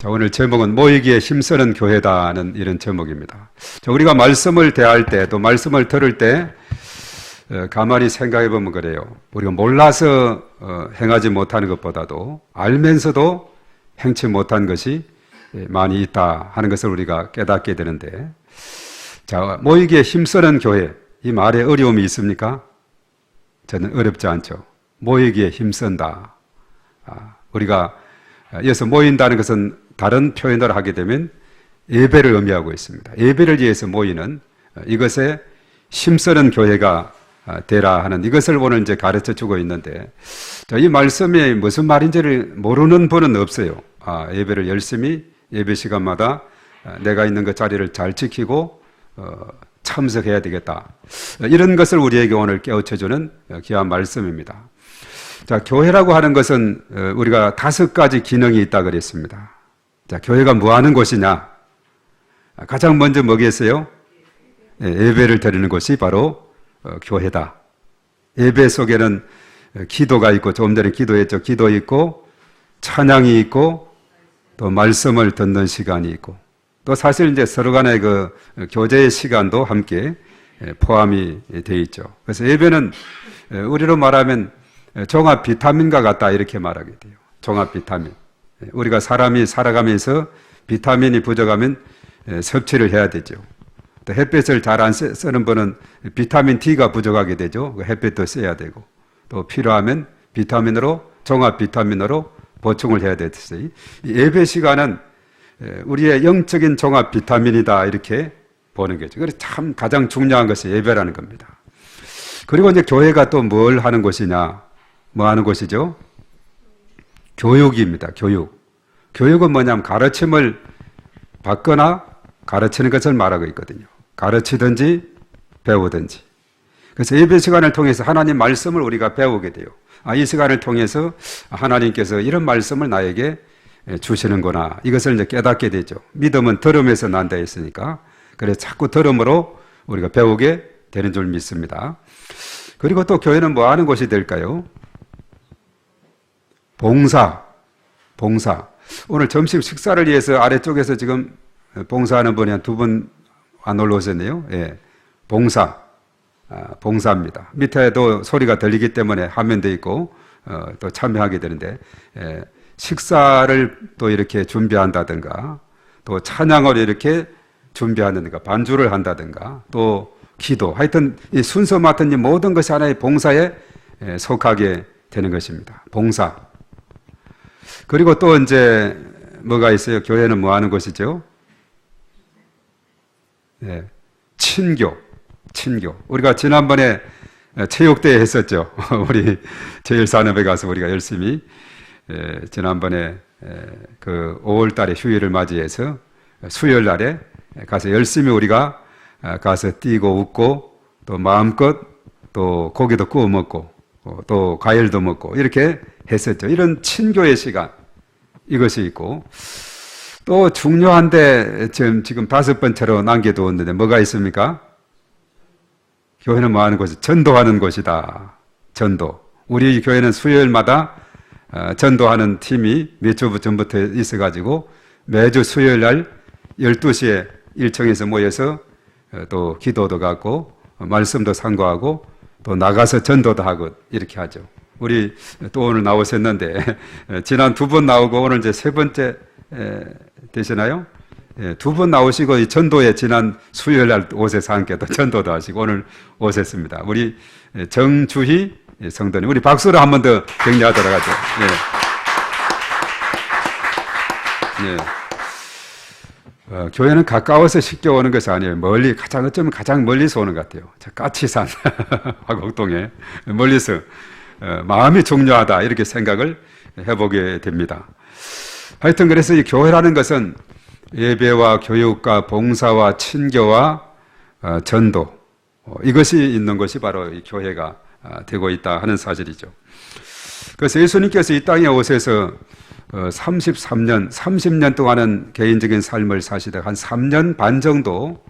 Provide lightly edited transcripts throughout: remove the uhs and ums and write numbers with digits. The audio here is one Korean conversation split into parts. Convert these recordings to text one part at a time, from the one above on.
자, 오늘 제목은 모이기에 힘쓰는 교회다는 이런 제목입니다. 자, 우리가 말씀을 대할 때 또 말씀을 들을 때 가만히 생각해 보면 그래요. 우리가 몰라서 행하지 못하는 것보다도 알면서도 행치 못한 것이 많이 있다 하는 것을 우리가 깨닫게 되는데, 자, 모이기에 힘쓰는 교회, 이 말에 어려움이 있습니까? 저는 어렵지 않죠. 모이기에 힘쓴다. 우리가 여기서 모인다는 것은 다른 표현을 하게 되면 예배를 의미하고 있습니다. 예배를 위해서 모이는 이것에 힘쓰는 교회가 되라 하는 이것을 오늘 이제 가르쳐 주고 있는데, 자, 이 말씀이 무슨 말인지를 모르는 분은 없어요. 예배를 열심히 예배 시간마다 내가 있는 그 자리를 잘 지키고 참석해야 되겠다. 이런 것을 우리에게 오늘 깨우쳐 주는 귀한 말씀입니다. 자, 교회라고 하는 것은 우리가 5가지 기능이 있다 그랬습니다. 자, 교회가 뭐 하는 곳이냐? 가장 먼저 뭐겠어요? 예배를 드리는 곳이 바로 교회다. 예배 속에는 기도가 있고, 조금 전에 기도했죠. 기도 있고, 찬양이 있고, 또 말씀을 듣는 시간이 있고, 또 사실 이제 서로 간의 그 교제의 시간도 함께 포함이 되어 있죠. 그래서 예배는 우리로 말하면 종합 비타민과 같다 이렇게 말하게 돼요. 종합 비타민. 우리가 사람이 살아가면서 비타민이 부족하면 섭취를 해야 되죠. 또 햇볕을 잘 안 쓰는 분은 비타민 D가 부족하게 되죠. 햇볕도 써야 되고, 또 필요하면 비타민으로, 종합 비타민으로 보충을 해야 되듯이 예배 시간은 우리의 영적인 종합 비타민이다 이렇게 보는 거죠. 그래서 참 가장 중요한 것이 예배라는 겁니다. 그리고 이제 교회가 또 뭘 하는 곳이냐? 뭐 하는 곳이죠? 교육입니다. 교육. 교육은 뭐냐면 가르침을 받거나 가르치는 것을 말하고 있거든요. 가르치든지 배우든지. 그래서 예배 시간을 통해서 하나님 말씀을 우리가 배우게 돼요. 이 시간을 통해서 하나님께서 이런 말씀을 나에게 주시는구나. 이것을 이제 깨닫게 되죠. 믿음은 들음에서 난다 했으니까. 그래서 자꾸 들음으로 우리가 배우게 되는 줄 믿습니다. 그리고 또 교회는 뭐 하는 곳이 될까요? 봉사. 오늘 점심 식사를 위해서 아래쪽에서 지금 봉사하는 분이 한 2분 안 올라오셨네요. 예. 봉사입니다. 밑에도 소리가 들리기 때문에 화면도 있고, 또 참여하게 되는데, 식사를 또 이렇게 준비한다든가, 또 찬양을 이렇게 준비한다든가, 반주를 한다든가, 또 기도, 하여튼 이 순서 맡은 이 모든 것이 하나의 봉사에 속하게 되는 것입니다. 봉사. 그리고 또 이제 뭐가 있어요? 교회는 뭐 하는 곳이죠? 네. 친교. 우리가 지난번에 체육대회 했었죠. 우리 제일산업에 가서 우리가 열심히 지난번에 그 5월 달에 휴일을 맞이해서 수요일 날에 가서 열심히 우리가 가서 뛰고 웃고, 또 마음껏 또 고기도 구워 먹고, 또 과일도 먹고 이렇게 했었죠. 이런 친교의 시간, 이것이 있고, 또 중요한데 지금 5번째로 남겨두었는데 뭐가 있습니까? 교회는 뭐 하는 곳이? 전도하는 곳이다. 전도. 우리 교회는 수요일마다 전도하는 팀이 몇 주 전부터 있어가지고 매주 수요일 날 12시에 1층에서 모여서 또 기도도 갖고 말씀도 상고하고 또 나가서 전도도 하고 이렇게 하죠. 우리 또 오늘 나오셨는데 지난 2번 나오고 오늘 이제 3번째 되시나요? 2번 나오시고 이 전도에 지난 수요일 날 오셔서 함께 또 전도도 하시고 오늘 오셨습니다. 우리 정주희 성도님, 우리 박수로 한 번 더 격려하도록 하죠. 네. 교회는 가까워서 쉽게 오는 것이 아니에요. 멀리, 어쩌면 가장 멀리서 오는 것 같아요. 까치산, 화곡동에 멀리서 마음이 중요하다 이렇게 생각을 해보게 됩니다. 하여튼 그래서 이 교회라는 것은 예배와 교육과 봉사와 친교와 전도, 이것이 있는 것이 바로 이 교회가 되고 있다 하는 사실이죠. 그래서 예수님께서 이 땅에 오셔서 30년 동안은 개인적인 삶을 사시다가 한 3년 반 정도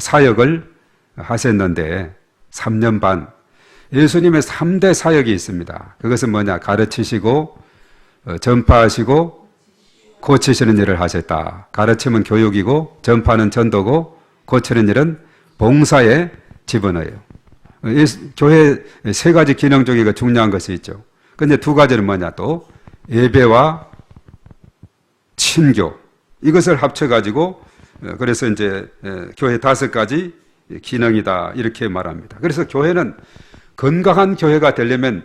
사역을 하셨는데, 3년 반 예수님의 3대 사역이 있습니다. 그것은 뭐냐? 가르치시고 전파하시고 고치시는 일을 하셨다. 가르침은 교육이고 전파는 전도고 고치는 일은 봉사에 집어넣어요. 교회 세 가지 기능 중에 중요한 것이 있죠. 근데 두 가지는 뭐냐, 또 예배와 친교, 이것을 합쳐가지고 그래서 이제 교회 5가지 기능이다, 이렇게 말합니다. 그래서 교회는 건강한 교회가 되려면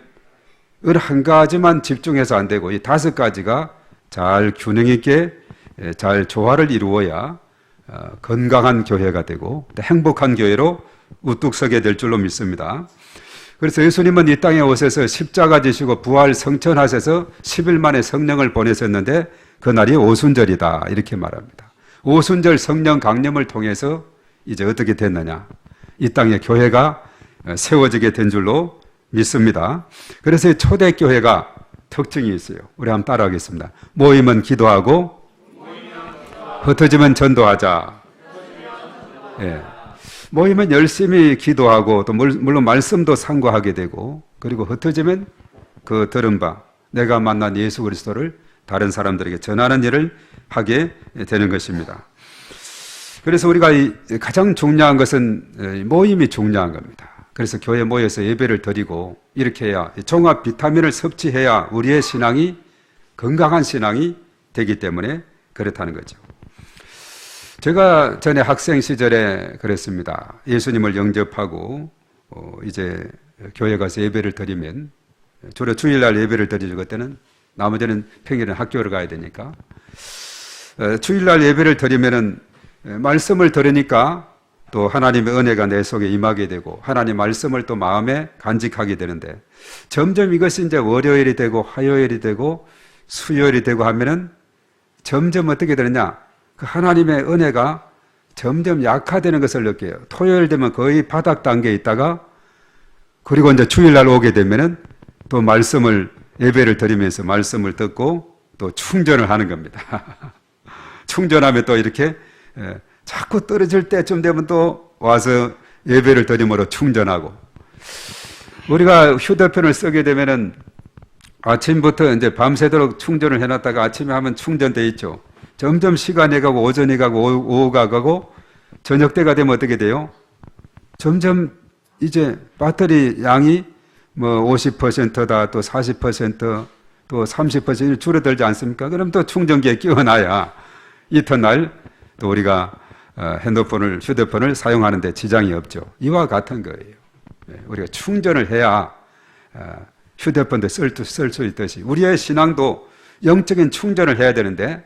어느 한 가지만 집중해서 안 되고 이 5가지가 잘 균형 있게 잘 조화를 이루어야 건강한 교회가 되고 행복한 교회로 우뚝 서게 될 줄로 믿습니다. 그래서 예수님은 이 땅에 오셔서 십자가 지시고 부활 성천하셔서 10일 만에 성령을 보내셨는데 그날이 오순절이다, 이렇게 말합니다. 오순절 성령 강림을 통해서 이제 어떻게 됐느냐, 이 땅에 교회가 세워지게 된 줄로 믿습니다. 그래서 초대교회가 특징이 있어요. 우리 한번 따라하겠습니다. 모이면 기도하고 흩어지면 전도하자. 예. 모이면 열심히 기도하고 또 물론 말씀도 상고하게 되고, 그리고 흩어지면 그 들은 바 내가 만난 예수 그리스도를 다른 사람들에게 전하는 일을 하게 되는 것입니다. 그래서 우리가 가장 중요한 것은 모임이 중요한 겁니다. 그래서 교회에 모여서 예배를 드리고 이렇게 해야, 종합 비타민을 섭취해야 우리의 신앙이 건강한 신앙이 되기 때문에 그렇다는 거죠. 제가 전에 학생 시절에 그랬습니다. 예수님을 영접하고 이제 교회 가서 예배를 드리면, 주로 주일날 예배를 드리죠. 그때는 나머지는 평일은 학교를 가야 되니까 주일날 예배를 드리면은 말씀을 들으니까 또 하나님의 은혜가 내 속에 임하게 되고 하나님 말씀을 또 마음에 간직하게 되는데, 점점 이것이 이제 월요일이 되고 화요일이 되고 수요일이 되고 하면은 점점 어떻게 되느냐, 그 하나님의 은혜가 점점 약화되는 것을 느껴요. 토요일 되면 거의 바닥 단계에 있다가, 그리고 이제 주일날 오게 되면은 또 말씀을, 예배를 드리면서 말씀을 듣고 또 충전을 하는 겁니다. 충전하면 또 이렇게 자꾸 떨어질 때쯤 되면 또 와서 예배를 드림으로 충전하고, 우리가 휴대폰을 쓰게 되면은 아침부터 이제 밤새도록 충전을 해놨다가 아침에 하면 충전돼 있죠. 점점 시간이 가고 오전이 가고 오후가 가고 저녁 때가 되면 어떻게 돼요? 점점 이제 배터리 양이 뭐 50%다 또 40%또 30% 줄어들지 않습니까? 그럼 또 충전기에 끼워놔야 이튿날 또 우리가 휴대폰을 사용하는데 지장이 없죠. 이와 같은 거예요. 우리가 충전을 해야 휴대폰도 쓸 수 있듯이 우리의 신앙도 영적인 충전을 해야 되는데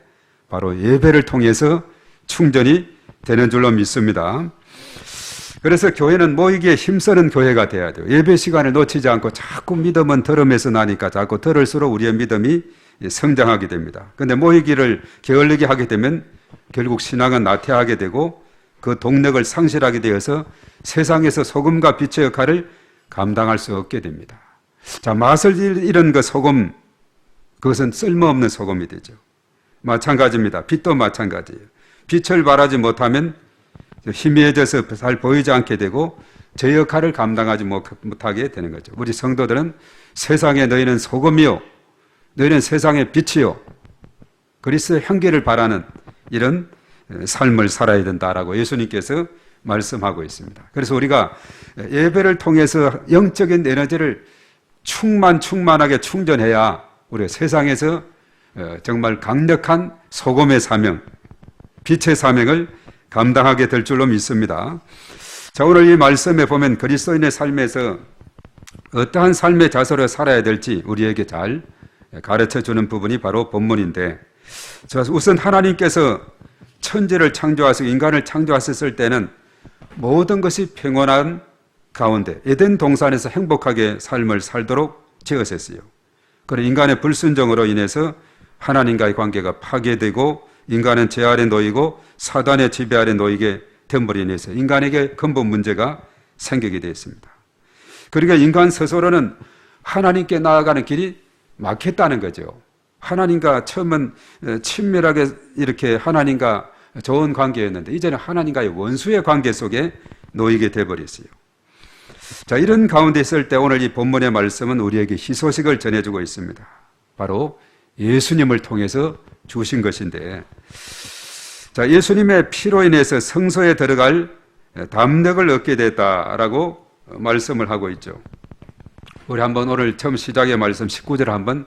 바로 예배를 통해서 충전이 되는 줄로 믿습니다. 그래서 교회는 모이기에 힘쓰는 교회가 돼야 돼요. 예배 시간을 놓치지 않고 자꾸 믿음은 들음에서 나니까 자꾸 들을수록 우리의 믿음이 성장하게 됩니다. 그런데 모이기를 게을르게 하게 되면 결국 신앙은 나태하게 되고 그 동력을 상실하게 되어서 세상에서 소금과 빛의 역할을 감당할 수 없게 됩니다. 자, 맛을 잃은 그 소금, 그것은 쓸모없는 소금이 되죠. 마찬가지입니다. 빛도 마찬가지예요. 빛을 발하지 못하면 희미해져서 잘 보이지 않게 되고 제 역할을 감당하지 못하게 되는 거죠. 우리 성도들은 세상에 너희는 소금이요, 너희는 세상의 빛이요, 그리스도의 향기를 바라는 이런 삶을 살아야 된다라고 예수님께서 말씀하고 있습니다. 그래서 우리가 예배를 통해서 영적인 에너지를 충만하게 충전해야 우리가 세상에서 정말 강력한 소금의 사명, 빛의 사명을 감당하게 될 줄로 믿습니다. 자, 오늘 이 말씀에 보면 그리스도인의 삶에서 어떠한 삶의 자세로 살아야 될지 우리에게 잘 가르쳐주는 부분이 바로 본문인데, 우선 하나님께서 천지를 창조하시고 인간을 창조하셨을 때는 모든 것이 평온한 가운데 에덴 동산에서 행복하게 삶을 살도록 지으셨어요. 그리고 인간의 불순종으로 인해서 하나님과의 관계가 파괴되고 인간은 죄 아래 놓이고 사단의 지배 아래 놓이게 됨으로 인해서 인간에게 근본 문제가 생기게 되었습니다. 그러니까 인간 스스로는 하나님께 나아가는 길이 막혔다는 거죠. 하나님과 처음은 친밀하게 이렇게 하나님과 좋은 관계였는데 이제는 하나님과의 원수의 관계 속에 놓이게 되어버렸어요. 자, 이런 가운데 있을 때 오늘 이 본문의 말씀은 우리에게 희소식을 전해주고 있습니다. 바로 예수님을 통해서 주신 것인데, 자, 예수님의 피로 인해서 성소에 들어갈 담력을 얻게 됐다라고 말씀을 하고 있죠. 우리 한번 오늘 처음 시작의 말씀 19절 한번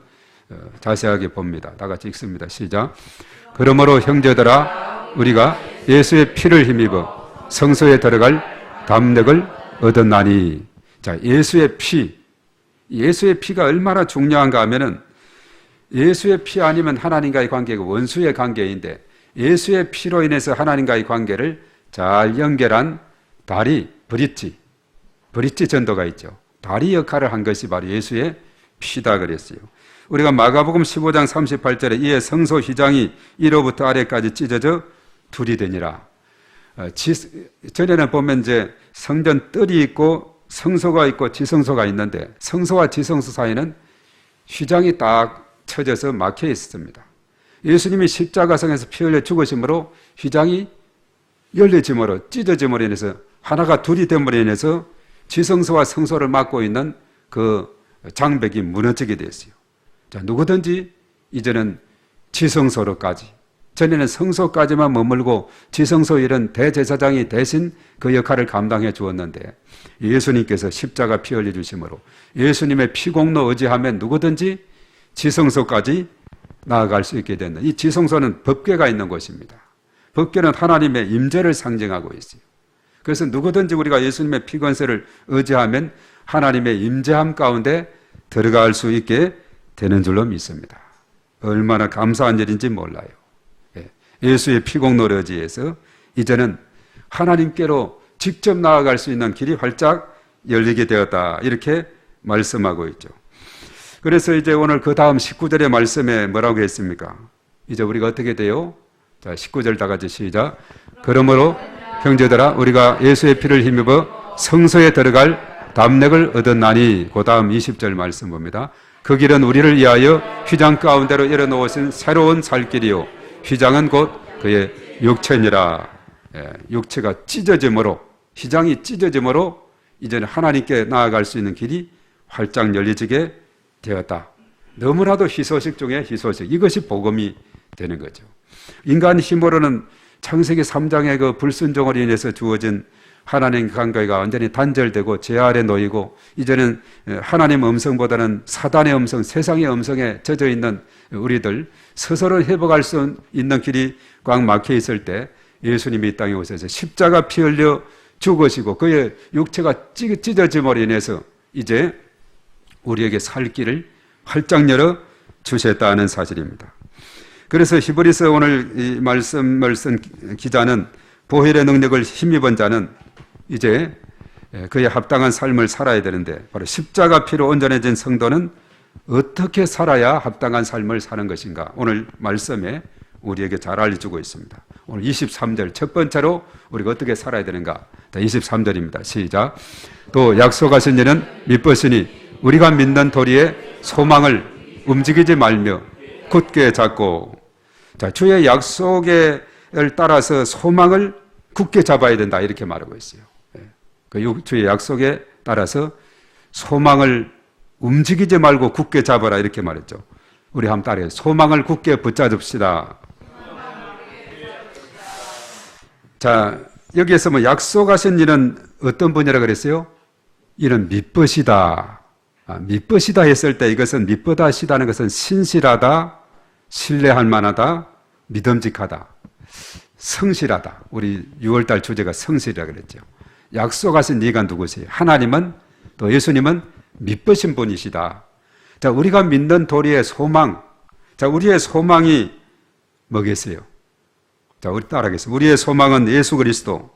자세하게 봅니다. 다 같이 읽습니다. 시작. 그러므로 형제들아 우리가 예수의 피를 힘입어 성소에 들어갈 담력을 얻었나니. 자, 예수의 피. 예수의 피가 얼마나 중요한가 하면은 예수의 피 아니면 하나님과의 관계가 원수의 관계인데 예수의 피로 인해서 하나님과의 관계를 잘 연결한 다리, 브릿지 전도가 있죠. 다리 역할을 한 것이 바로 예수의 피다 그랬어요. 우리가 마가복음 15장 38절에 이에 성소 휘장이 위로부터 아래까지 찢어져 둘이 되니라. 전에는 보면 이제 성전 뜰이 있고 성소가 있고 지성소가 있는데 성소와 지성소 사이는 휘장이 딱 쳐져서 막혀 있었습니다. 예수님이 십자가상에서 피 흘려 죽으심으로 휘장이 열려짐으로 찢어짐으로 인해서 하나가 둘이 됨으로 인해서 지성소와 성소를 막고 있는 그 장벽이 무너지게 됐어요. 자, 누구든지 이제는 지성소로까지, 전에는 성소까지만 머물고 지성소 일은 대제사장이 대신 그 역할을 감당해 주었는데 예수님께서 십자가 피 흘려 주심으로 예수님의 피공로 의지하면 누구든지 지성소까지 나아갈 수 있게 된다. 이 지성소는 법궤가 있는 곳입니다. 법궤는 하나님의 임재를 상징하고 있어요. 그래서 누구든지 우리가 예수님의 피건세를 의지하면 하나님의 임재함 가운데 들어갈 수 있게 되는 줄로 믿습니다. 얼마나 감사한 일인지 몰라요. 예수의 피공로를 의지해서 이제는 하나님께로 직접 나아갈 수 있는 길이 활짝 열리게 되었다. 이렇게 말씀하고 있죠. 그래서 이제 오늘 그 다음 19절의 말씀에 뭐라고 했습니까? 이제 우리가 어떻게 돼요? 자, 19절 다 같이 시작. 그러므로 형제들아 우리가 예수의 피를 힘입어 성소에 들어갈 담력을 얻었나니. 그 다음 20절 말씀 봅니다. 그 길은 우리를 위하여 휘장 가운데로 열어놓으신 새로운 살 길이요 휘장은 곧 그의 육체니라. 육체가 찢어짐으로, 휘장이 찢어짐으로 이제는 하나님께 나아갈 수 있는 길이 활짝 열려지게 되었다. 너무나도 희소식 중에 희소식. 이것이 복음이 되는 거죠. 인간 힘으로는 창세기 3장의 그 불순종으로 인해서 주어진 하나님 관계가 완전히 단절되고 제 아래 놓이고 이제는 하나님 음성보다는 사단의 음성, 세상의 음성에 젖어 있는 우리들 스스로 회복할 수 있는 길이 꽉 막혀 있을 때 예수님이 이 땅에 오셔서 십자가 피 흘려 죽으시고 그의 육체가 찢어짐으로 인해서 이제 우리에게 살 길을 활짝 열어 주셨다는 사실입니다. 그래서 히브리서 오늘 이 말씀을 쓴 기자는 보혈의 능력을 힘입은 자는 이제 그에 합당한 삶을 살아야 되는데 바로 십자가 피로 온전해진 성도는 어떻게 살아야 합당한 삶을 사는 것인가 오늘 말씀에 우리에게 잘 알려주고 있습니다. 오늘 23절 첫 번째로 우리가 어떻게 살아야 되는가 23절입니다. 시작. 또 약속하신 이는 믿으시니 우리가 믿는 도리의 소망을 움직이지 말며 굳게 잡고. 자, 주의 약속에 따라서 소망을 굳게 잡아야 된다 이렇게 말하고 있어요. 그 주의 약속에 따라서 소망을 움직이지 말고 굳게 잡아라 이렇게 말했죠. 우리 한번 따라해요. 소망을 굳게 붙잡읍시다. 자, 여기에서 뭐 약속하신 이는 어떤 분이라 그랬어요? 이는 믿으시다. 믿으시다 했을 때 이것은 믿으시다는 것은 신실하다, 신뢰할 만하다, 믿음직하다, 성실하다. 우리 6월달 주제가 성실이라 그랬죠. 약속하신 네가 누구세요? 하나님은 또 예수님은 믿으신 분이시다. 자, 우리가 믿는 도리의 소망. 자, 우리의 소망이 뭐겠어요? 자, 우리 따라하겠습니다. 우리의 소망은 예수 그리스도.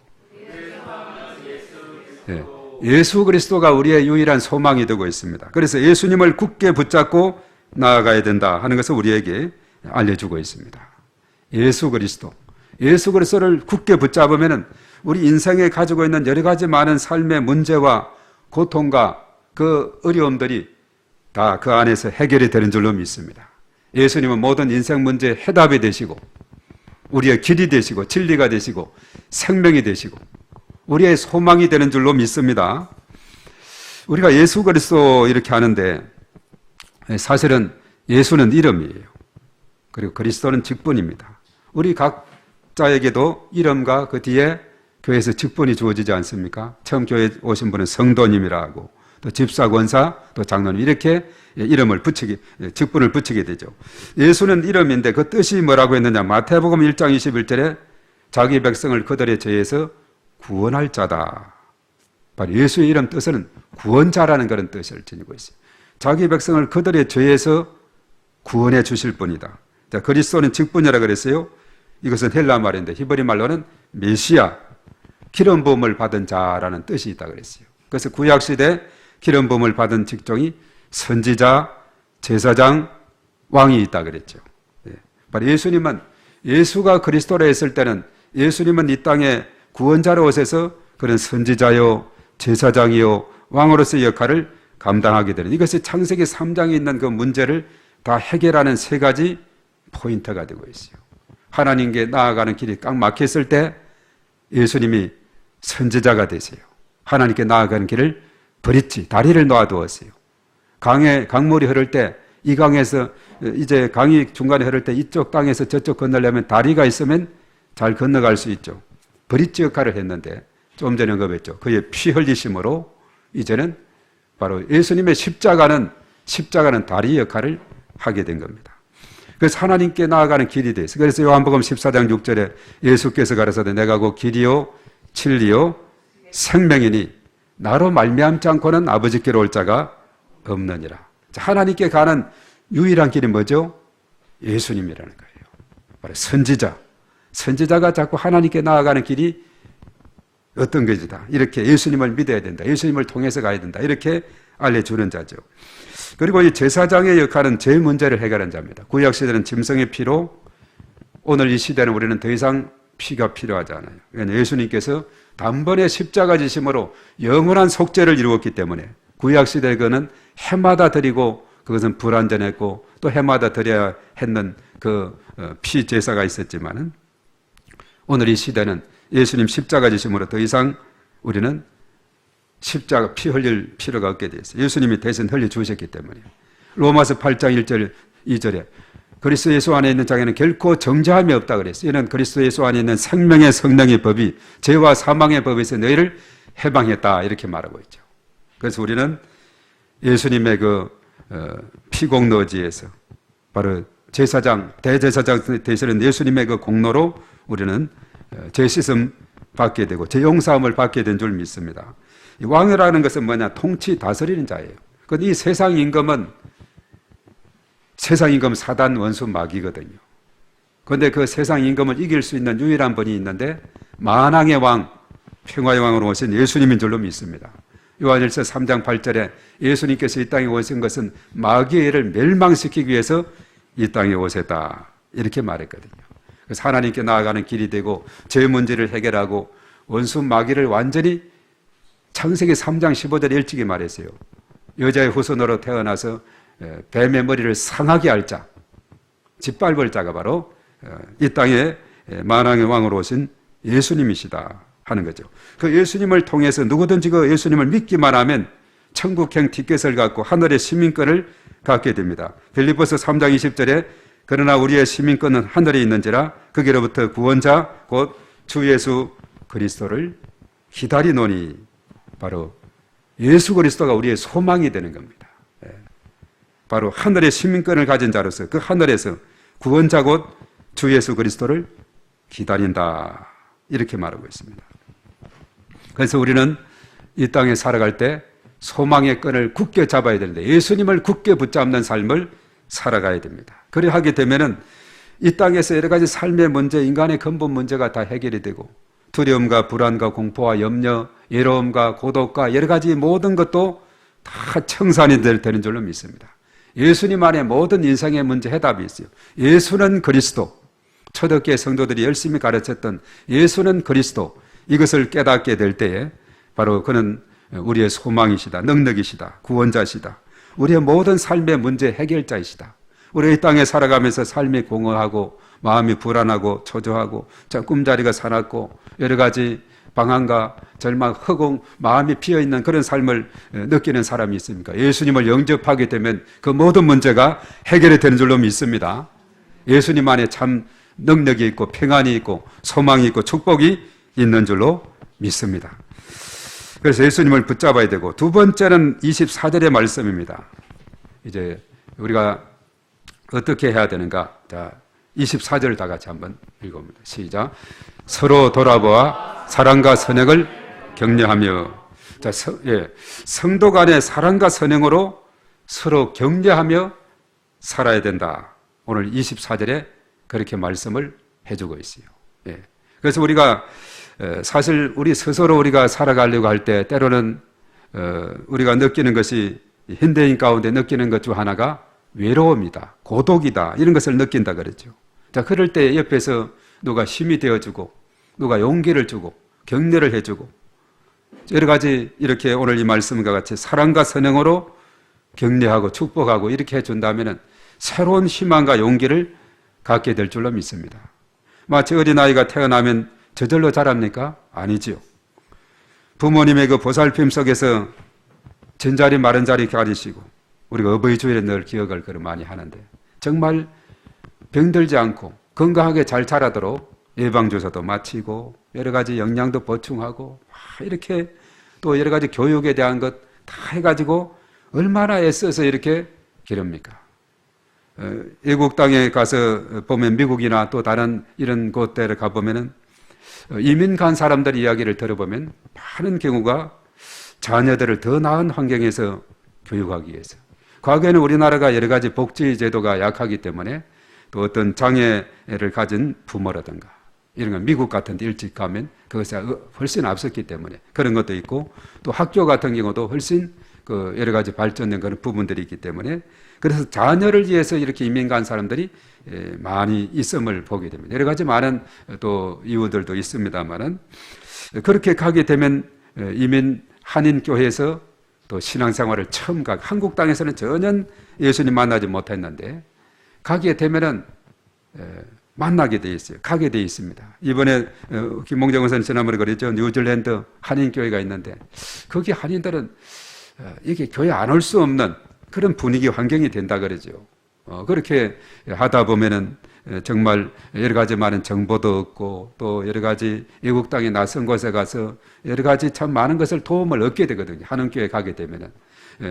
네. 예수 그리스도가 우리의 유일한 소망이 되고 있습니다. 그래서 예수님을 굳게 붙잡고 나아가야 된다 하는 것을 우리에게 알려주고 있습니다. 예수 그리스도. 예수 그리스도를 굳게 붙잡으면 우리 인생에 가지고 있는 여러 가지 많은 삶의 문제와 고통과 그 어려움들이 다 그 안에서 해결이 되는 줄로 믿습니다. 예수님은 모든 인생 문제의 해답이 되시고 우리의 길이 되시고 진리가 되시고 생명이 되시고 우리의 소망이 되는 줄로 믿습니다. 우리가 예수 그리스도 이렇게 하는데 사실은 예수는 이름이에요. 그리고 그리스도는 직분입니다. 우리 각자에게도 이름과 그 뒤에 교회에서 직분이 주어지지 않습니까? 처음 교회에 오신 분은 성도님이라고, 또 집사, 권사, 또 장로님, 이렇게 이름을 직분을 붙이게 되죠. 예수는 이름인데 그 뜻이 뭐라고 했느냐? 마태복음 1장 21절에 자기 백성을 그들의 죄에서 구원할 자다. 바로 예수의 이름 뜻은 구원자라는 그런 뜻을 지니고 있어요. 자기 백성을 그들의 죄에서 구원해 주실 분이다. 자, 그리스도는 직분이라 그랬어요. 이것은 헬라 말인데 히브리 말로는 메시아, 기름 부음을 받은 자라는 뜻이 있다 그랬어요. 그래서 구약 시대 기름 부음을 받은 직종이 선지자, 제사장, 왕이 있다 그랬죠. 바로 예수님은, 예수가 그리스도라 했을 때는 예수님은 이 땅에 구원자로 오셔서 그런 선지자요, 제사장이요, 왕으로서의 역할을 감당하게 되는, 이것이 창세기 3장에 있는 그 문제를 다 해결하는 세 가지 포인트가 되고 있어요. 하나님께 나아가는 길이 꽉 막혔을 때 예수님이 선지자가 되세요. 하나님께 나아가는 길을 버릿지, 다리를 놓아두었어요. 강물이 흐를 때 이 강에서 이제 강이 중간에 흐를 때 이쪽 땅에서 저쪽 건너려면 다리가 있으면 잘 건너갈 수 있죠. 브릿지 역할을 했는데 좀 전에 언급했죠. 그의 피 흘리심으로 이제는 바로 예수님의 십자가는 다리 역할을 하게 된 겁니다. 그래서 하나님께 나아가는 길이 돼 있어요. 그래서 요한복음 14장 6절에 예수께서 가라사대 내가 곧 길이요 진리요 생명이니 나로 말미암지 않고는 아버지께로 올 자가 없느니라. 하나님께 가는 유일한 길이 뭐죠? 예수님이라는 거예요. 바로 선지자가 자꾸 하나님께 나아가는 길이 어떤 것이다. 이렇게 예수님을 믿어야 된다. 예수님을 통해서 가야 된다. 이렇게 알려주는 자죠. 그리고 이 제사장의 역할은 죄 문제를 해결하는 자입니다. 구약 시대는 짐승의 피로, 오늘 이 시대는 우리는 더 이상 피가 필요하지 않아요. 왜냐하면 예수님께서 단번에 십자가 지심으로 영원한 속죄를 이루었기 때문에 구약 시대 그는 해마다 드리고 그것은 불완전했고 또 해마다 드려야 했는 그 피 제사가 있었지만은 오늘 이 시대는 예수님 십자가 지심으로 더 이상 우리는 십자가 피 흘릴 필요가 없게 되었어요. 예수님이 대신 흘려 주셨기 때문에. 로마서 8장 1절 2절에 그리스도 예수 안에 있는 자에는 결코 정죄함이 없다 그랬어요. 이는 그리스도 예수 안에 있는 생명의 성령의 법이 죄와 사망의 법에서 너희를 해방했다 이렇게 말하고 있죠. 그래서 우리는 예수님의 그 피공로지에서 바로 제사장, 대제사장 되시는 예수님의 그 공로로 우리는 죄 씻음 받게 되고 죄 용서함을 받게 된 줄 믿습니다. 이 왕이라는 것은 뭐냐? 통치 다스리는 자예요. 그런데 이 세상 임금은 사단 원수 마귀거든요. 그런데 그 세상 임금을 이길 수 있는 유일한 분이 있는데 만왕의 왕, 평화의 왕으로 오신 예수님인 줄로 믿습니다. 요한일서 3장 8절에 예수님께서 이 땅에 오신 것은 마귀의 일을 멸망시키기 위해서 이 땅에 오셨다 이렇게 말했거든요. 그래서 하나님께 나아가는 길이 되고 죄 문제를 해결하고 원수 마귀를 완전히 창세기 3장 15절에 일찍이 말했어요. 여자의 후손으로 태어나서 뱀의 머리를 상하게 할 자, 짓밟을 자가 바로 이 땅에 만왕의 왕으로 오신 예수님이시다 하는 거죠. 그 예수님을 통해서 누구든지 그 예수님을 믿기만 하면 천국행 티켓을 갖고 하늘의 시민권을 갖게 됩니다. 빌립보서 3장 20절에 그러나 우리의 시민권은 하늘에 있는지라 거기로부터 구원자 곧 주 예수 그리스도를 기다리노니 바로 예수 그리스도가 우리의 소망이 되는 겁니다. 바로 하늘의 시민권을 가진 자로서 그 하늘에서 구원자 곧 주 예수 그리스도를 기다린다 이렇게 말하고 있습니다. 그래서 우리는 이 땅에 살아갈 때 소망의 끈을 굳게 잡아야 되는데 예수님을 굳게 붙잡는 삶을 살아가야 됩니다. 그래 하게 되면은 이 땅에서 여러 가지 삶의 문제, 인간의 근본 문제가 다 해결이 되고 두려움과 불안과 공포와 염려, 외로움과 고독과 여러 가지 모든 것도 다 청산이 되는 줄로 믿습니다. 예수님 안에 모든 인생의 문제 해답이 있어요. 예수는 그리스도. 초대교회 성도들이 열심히 가르쳤던 예수는 그리스도. 이것을 깨닫게 될 때에 바로 그는 우리의 소망이시다. 능력이시다. 구원자시다. 우리의 모든 삶의 문제 해결자이시다. 우리 이 땅에 살아가면서 삶이 공허하고 마음이 불안하고 초조하고 꿈자리가 사납고 여러 가지 방황과 절망, 허공, 마음이 비어있는 그런 삶을 느끼는 사람이 있습니까? 예수님을 영접하게 되면 그 모든 문제가 해결이 되는 줄로 믿습니다. 예수님 안에 참 능력이 있고 평안이 있고 소망이 있고 축복이 있는 줄로 믿습니다. 그래서 예수님을 붙잡아야 되고, 두 번째는 24절의 말씀입니다. 이제 우리가 어떻게 해야 되는가? 자, 24절 다 같이 한번 읽어봅니다. 시작. 서로 돌아보아 사랑과 선행을 격려하며. 자, 성도 간의 사랑과 선행으로 서로 격려하며 살아야 된다. 오늘 24절에 그렇게 말씀을 해주고 있어요. 예. 그래서 우리가 사실 우리 스스로 우리가 살아가려고 할 때 때로는 우리가 느끼는 것이, 현대인 가운데 느끼는 것 중 하나가 외로움이다, 고독이다, 이런 것을 느낀다 그랬죠. 자, 그럴 때 옆에서 누가 힘이 되어주고, 누가 용기를 주고, 격려를 해주고, 여러 가지 이렇게 오늘 이 말씀과 같이 사랑과 선행으로 격려하고 축복하고 이렇게 해준다면 새로운 희망과 용기를 갖게 될 줄로 믿습니다. 마치 어린아이가 태어나면 저절로 자랍니까? 아니지요. 부모님의 그 보살핌 속에서 전자리 마른 자리 가지시고, 우리가 어버이 주일에 늘 기억을 많이 하는데, 정말 병들지 않고 건강하게 잘 자라도록 예방주사도 마치고 여러 가지 영양도 보충하고 이렇게 또 여러 가지 교육에 대한 것 다 해가지고 얼마나 애써서 이렇게 기릅니까? 외국 땅에 가서 보면, 미국이나 또 다른 이런 곳들에 가보면은 이민 간 사람들 이야기를 들어보면 많은 경우가 자녀들을 더 나은 환경에서 교육하기 위해서. 과거에는 우리나라가 여러 가지 복지 제도가 약하기 때문에 또 어떤 장애를 가진 부모라든가 이런 건 미국 같은 데 일찍 가면 그것이 훨씬 앞섰기 때문에 그런 것도 있고, 또 학교 같은 경우도 훨씬 그 여러 가지 발전된 그런 부분들이 있기 때문에, 그래서 자녀를 위해서 이렇게 이민 간 사람들이 많이 있음을 보게 됩니다. 여러 가지 많은 또 이유들도 있습니다만은, 그렇게 가게 되면 이민 한인교회에서 또 신앙생활을 처음 가고, 한국 땅에서는 전혀 예수님 만나지 못했는데 가게 되면은 만나게 돼 있어요. 가게 돼 있습니다. 이번에 김봉정 의사님 지난번에 그랬죠. 뉴질랜드 한인교회가 있는데 거기 한인들은 이게 교회 안 올 수 없는 그런 분위기 환경이 된다 그러죠. 그렇게 하다 보면은 정말 여러 가지 많은 정보도 얻고, 또 여러 가지 외국 땅에 낯선 곳에 가서 여러 가지 참 많은 것을 도움을 얻게 되거든요. 한인교회 가게 되면은.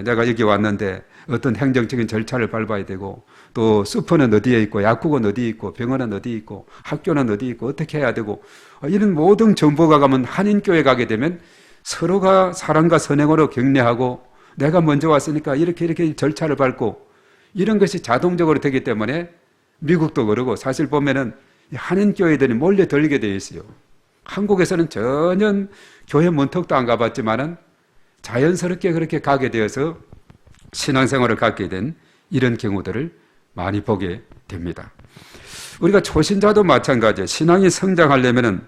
내가 여기 왔는데 어떤 행정적인 절차를 밟아야 되고, 또 슈퍼는 어디에 있고, 약국은 어디 있고, 병원은 어디 있고, 학교는 어디 있고, 어떻게 해야 되고, 이런 모든 정보가 가면 한인교회 가게 되면 서로가 사랑과 선행으로 격려하고, 내가 먼저 왔으니까 이렇게 절차를 밟고, 이런 것이 자동적으로 되기 때문에 미국도 그러고, 사실 보면은 한인교회들이 몰려들게 되어 있어요. 한국에서는 전혀 교회 문턱도 안 가봤지만은 자연스럽게 그렇게 가게 되어서 신앙생활을 갖게 된 이런 경우들을 많이 보게 됩니다. 우리가 초신자도 마찬가지예요. 신앙이 성장하려면은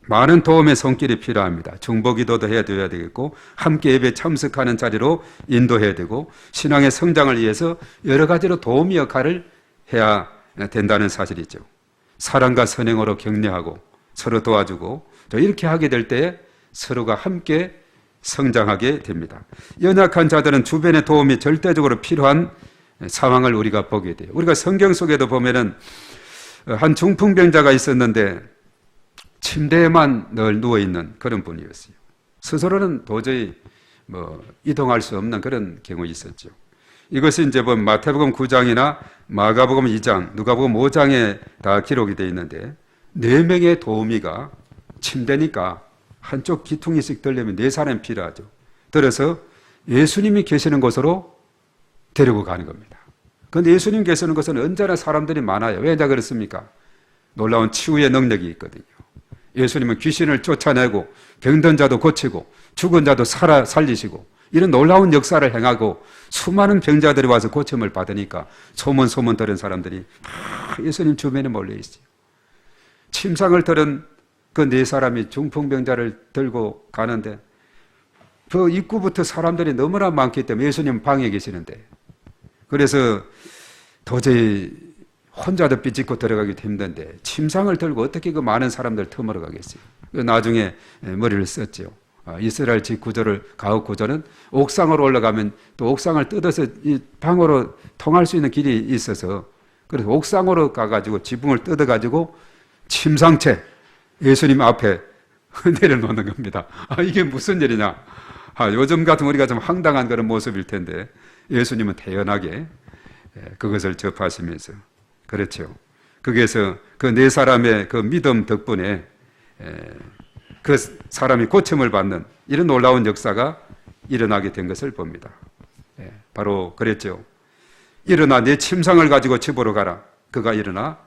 많은 도움의 손길이 필요합니다. 중보기도도 해야 되겠고, 함께 예배 참석하는 자리로 인도해야 되고, 신앙의 성장을 위해서 여러 가지로 도움의 역할을 해야 된다는 사실이죠. 사랑과 선행으로 격려하고 서로 도와주고, 이렇게 하게 될 때 서로가 함께 성장하게 됩니다. 연약한 자들은 주변의 도움이 절대적으로 필요한 상황을 우리가 보게 돼요. 우리가 성경 속에도 보면은 한 중풍병자가 있었는데 침대에만 늘 누워있는 그런 분이었어요. 스스로는 도저히 이동할 수 없는 그런 경우 있었죠. 이것이 이제 마태복음 9장이나 마가복음 2장, 누가복음 5장에 다 기록이 되어 있는데, 4명의 도우미가 침대니까 한쪽 기퉁이씩 들려면 4사람이 필요하죠. 들어서 예수님이 계시는 곳으로 데리고 가는 겁니다. 그런데 예수님 계시는 곳은 언제나 사람들이 많아요. 왜 그렇습니까? 놀라운 치유의 능력이 있거든요. 예수님은 귀신을 쫓아내고 병든 자도 고치고 죽은 자도 살리시고 이런 놀라운 역사를 행하고 수많은 병자들이 와서 고침을 받으니까 소문 들은 사람들이 다 예수님 주변에 몰려 있어요. 침상을 들은 그 4사람이 중풍병자를 들고 가는데 그 입구부터 사람들이 너무나 많기 때문에 예수님 방에 계시는데, 그래서 도저히 혼자도 삐짓고 들어가기도 힘든데 침상을 들고 어떻게 그 많은 사람들 틈으로 가겠어요. 나중에 머리를 썼죠. 이스라엘 집 구조를, 가옥 구조는 옥상으로 올라가면 또 옥상을 뜯어서 이 방으로 통할 수 있는 길이 있어서 그래서 옥상으로 가가지고 지붕을 뜯어가지고 침상채 예수님 앞에 내려놓는 겁니다. 이게 무슨 일이냐? 요즘 같은 우리가 좀 황당한 그런 모습일 텐데 예수님은 태연하게 그것을 접하시면서 그렇죠. 거기에서 그 네 사람의 그 믿음 덕분에 그 사람이 고침을 받는 이런 놀라운 역사가 일어나게 된 것을 봅니다. 바로 그랬죠. 일어나 내 침상을 가지고 집으로 가라. 그가 일어나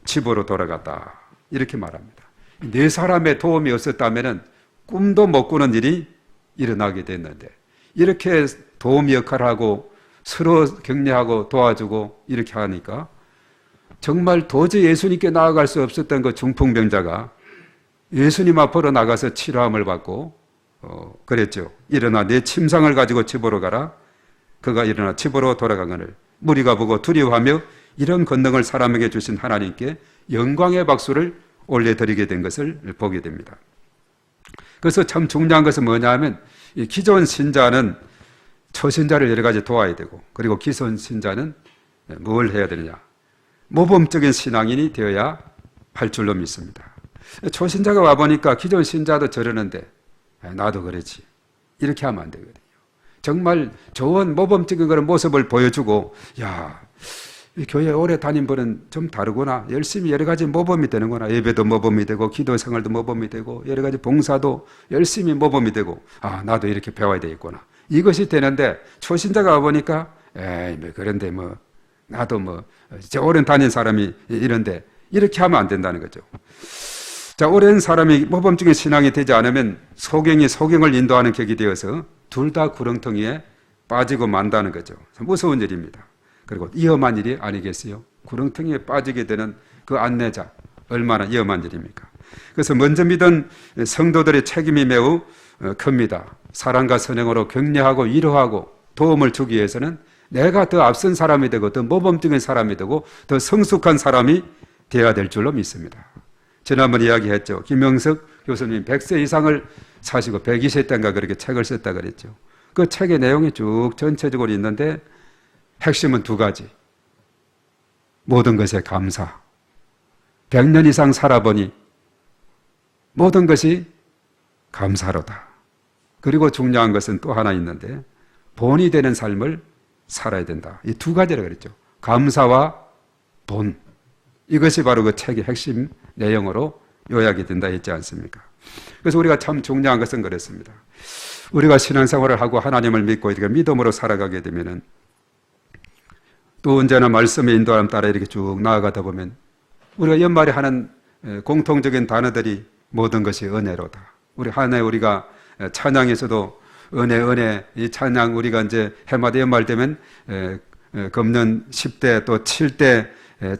집으로 돌아갔다. 이렇게 말합니다. 네 사람의 도움이 없었다면 꿈도 못 꾸는 일이 일어나게 됐는데 이렇게 도움 역할을 하고 서로 격려하고 도와주고 이렇게 하니까 정말 도저히 예수님께 나아갈 수 없었던 그 중풍병자가 예수님 앞으로 나가서 치료함을 받고 그랬죠. 일어나 내 침상을 가지고 집으로 가라. 그가 일어나 집으로 돌아가거늘 무리가 보고 두려워하며 이런 권능을 사람에게 주신 하나님께 영광의 박수를 올려드리게 된 것을 보게 됩니다. 그래서 참 중요한 것은 뭐냐 하면 이 기존 신자는 초신자를 여러 가지 도와야 되고 그리고 기존 신자는 뭘 해야 되느냐. 모범적인 신앙인이 되어야 할 줄로 믿습니다. 초신자가 와보니까 기존 신자도 저러는데 나도 그렇지. 이렇게 하면 안 되거든요. 정말 좋은 모범적인 그런 모습을 보여주고 야, 이 교회 오래 다닌 분은 좀 다르구나. 열심히 여러 가지 모범이 되는구나. 예배도 모범이 되고 기도 생활도 모범이 되고 여러 가지 봉사도 열심히 모범이 되고 나도 이렇게 배워야 되겠구나. 이것이 되는데 초신자가 와보니까 에이 뭐 그런데 뭐 나도 뭐 오랜 다닌 사람이 이런데 이렇게 하면 안 된다는 거죠. 자, 오랜 사람이 모범적인 신앙이 되지 않으면 소경이 소경을 인도하는 격이 되어서 둘 다 구렁텅이에 빠지고 만다는 거죠. 무서운 일입니다. 그리고 위험한 일이 아니겠어요? 구렁텅이에 빠지게 되는 그 안내자 얼마나 위험한 일입니까? 그래서 먼저 믿은 성도들의 책임이 매우 큽니다. 사랑과 선행으로 격려하고 위로하고 도움을 주기 위해서는 내가 더 앞선 사람이 되고 더 모범적인 사람이 되고 더 성숙한 사람이 되어야 될 줄로 믿습니다. 지난번 이야기했죠. 김영석 교수님 100세 이상을 사시고 120세 때인가 그렇게 책을 썼다 그랬죠. 그 책의 내용이 쭉 전체적으로 있는데 핵심은 두 가지. 모든 것에 감사. 100년 이상 살아보니 모든 것이 감사로다. 그리고 중요한 것은 또 하나 있는데 본이 되는 삶을 살아야 된다. 이 두 가지라 그랬죠. 감사와 본. 이것이 바로 그 책의 핵심 내용으로 요약이 된다 했지 않습니까? 그래서 우리가 참 중요한 것은 그렇습니다. 우리가 신앙생활을 하고 하나님을 믿고 이렇게 믿음으로 살아가게 되면은 또 언제나 말씀의 인도함 따라 이렇게 쭉 나아가다 보면 우리가 연말에 하는 공통적인 단어들이 모든 것이 은혜로다. 우리 한 해 우리가 찬양에서도 은혜 이 찬양 우리가 이제 해마다 연말 되면 금년 10대 또 7대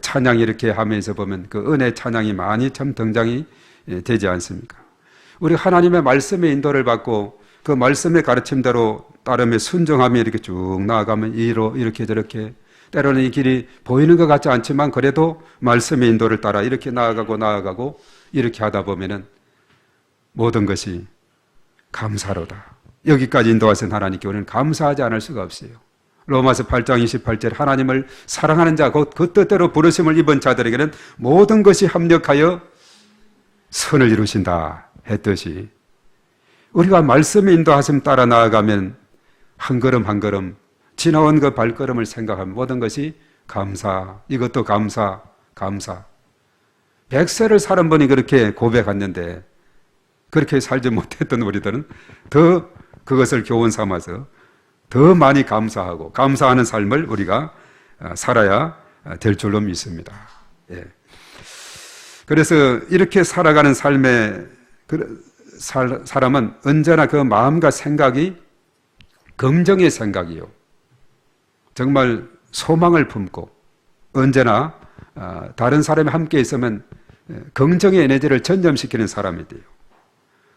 찬양 이렇게 하면서 보면 그 은혜 찬양이 많이 참 등장이 되지 않습니까? 우리 하나님의 말씀의 인도를 받고 그 말씀의 가르침대로 따르며 순종하며 이렇게 쭉 나아가면 이로 이렇게 저렇게 때로는 이 길이 보이는 것 같지 않지만 그래도 말씀의 인도를 따라 이렇게 나아가고 이렇게 하다 보면은 모든 것이 감사로다. 여기까지 인도하신 하나님께 우리는 감사하지 않을 수가 없어요. 로마서 8장 28절 하나님을 사랑하는 자 곧 그 뜻대로 부르심을 입은 자들에게는 모든 것이 합력하여 선을 이루신다 했듯이 우리가 말씀의 인도하심 따라 나아가면 한 걸음 한 걸음 지나온 그 발걸음을 생각하면 모든 것이 감사, 이것도 감사. 100세를 사는 분이 그렇게 고백했는데 그렇게 살지 못했던 우리들은 더 그것을 교훈 삼아서 더 많이 감사하고 감사하는 삶을 우리가 살아야 될 줄로 믿습니다. 예. 그래서 이렇게 살아가는 삶의 사람은 언제나 그 마음과 생각이 긍정의 생각이요. 정말 소망을 품고 언제나 다른 사람이 함께 있으면 긍정의 에너지를 전염시키는 사람이 돼요.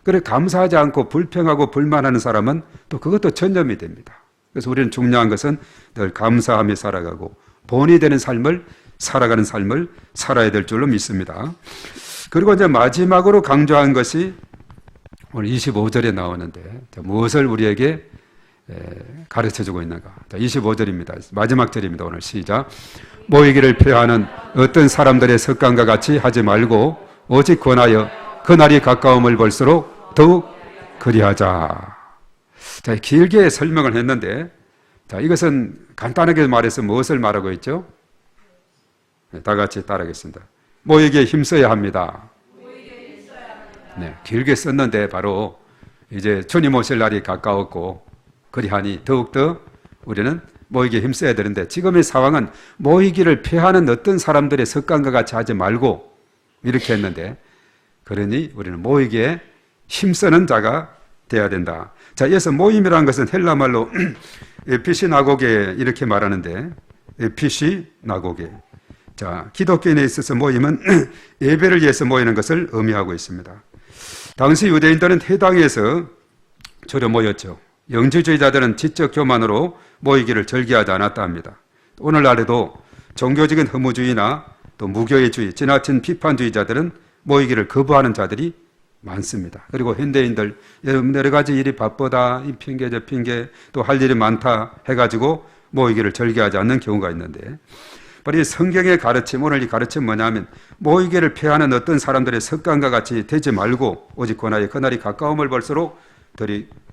그래 감사하지 않고 불평하고 불만하는 사람은 또 그것도 전염이 됩니다. 그래서 우리는 중요한 것은 늘 감사하며 살아가고 본이 되는 삶을 살아가는 삶을 살아야 될 줄로 믿습니다. 그리고 이제 마지막으로 강조한 것이 오늘 25절에 나오는데 무엇을 우리에게 가르쳐주고 있는가. 25절입니다. 마지막 절입니다. 오늘 시작. 모이기를 표하는 어떤 사람들의 습관과 같이 하지 말고 오직 권하여 그날이 가까움을 볼수록 더욱 그리하자. 자, 길게 설명을 했는데, 자, 이것은 간단하게 말해서 무엇을 말하고 있죠? 다 같이 따라하겠습니다. 모이기에 힘써야 합니다. 네, 길게 썼는데 바로 이제 주님 오실 날이 가까웠고 그리하니 더욱더 우리는 모이기에 힘써야 되는데, 지금의 상황은 모이기를 피하는 어떤 사람들의 습관과 같이 하지 말고 이렇게 했는데, 그러니 우리는 모이기에 힘쓰는 자가 돼야 된다. 자, 이어서 모임이라는 것은 헬라말로 에피시나고게 이렇게 말하는데, 에피시나고게. 자, 기독교인에 있어서 모임은 예배를 위해서 모이는 것을 의미하고 있습니다. 당시 유대인들은 회당에서 주로 모였죠. 영지주의자들은 지적 교만으로 모이기를 절개하지 않았다 합니다. 오늘날에도 종교적인 허무주의나 또 무교회주의, 지나친 비판주의자들은 모이기를 거부하는 자들이 많습니다. 그리고 현대인들 여러 가지 일이 바쁘다, 이 핑계 저 핑계, 또 할 일이 많다 해가지고 모이기를 절개하지 않는 경우가 있는데, 바로 이 성경의 가르침, 오늘 이 가르침 뭐냐면 모이기를 피하는 어떤 사람들의 습관과 같이 되지 말고 오직 권하여 그날이 가까움을 볼수록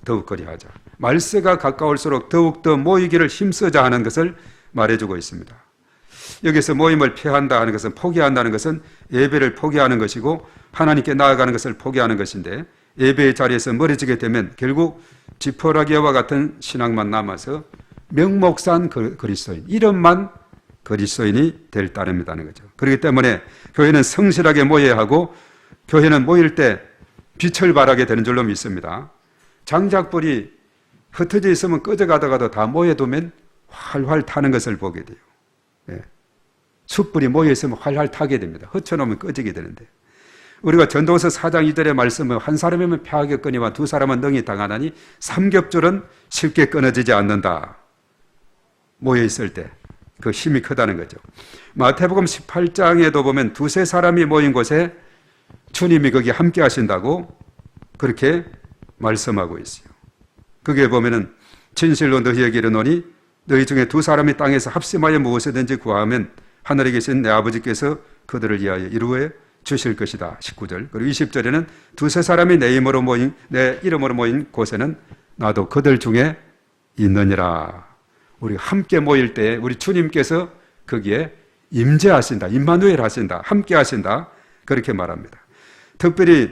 더욱 그리하자. 말세가 가까울수록 더욱더 모이기를 힘쓰자 하는 것을 말해주고 있습니다. 여기서 모임을 피한다 하는 것은, 포기한다는 것은 예배를 포기하는 것이고 하나님께 나아가는 것을 포기하는 것인데, 예배의 자리에서 멀어지게 되면 결국 지푸라기와 같은 신앙만 남아서 명목산 그리스도인, 이름만 그리스도인이 될 따름이라는 거죠. 그렇기 때문에 교회는 성실하게 모여야 하고, 교회는 모일 때 빛을 발하게 되는 줄로 믿습니다. 장작불이 흩어져 있으면 꺼져가다가도 다 모여두면 활활 타는 것을 보게 돼요. 예. 숯불이 모여있으면 활활 타게 됩니다. 흩어놓으면 꺼지게 되는데, 우리가 전도서 4장 2절의 말씀은 한 사람이면 패하겠거니와 두 사람은 능히 당하나니 삼겹줄은 쉽게 끊어지지 않는다. 모여있을 때 그 힘이 크다는 거죠. 마태복음 18장에도 보면 두세 사람이 모인 곳에 주님이 거기 함께 하신다고 그렇게 말씀하고 있어요. 거기에 보면은 진실로 너희에게 이르노니 너희 중에 두 사람이 땅에서 합심하여 무엇이든지 구하면 하늘에 계신 내 아버지께서 그들을 위하여 이루어 주실 것이다. 19절. 그리고 20절에는 두세 사람이 내 이름으로 모인 곳에는 나도 그들 중에 있느니라. 우리 함께 모일 때 우리 주님께서 거기에 임재하신다. 임마누엘 하신다. 함께 하신다. 그렇게 말합니다. 특별히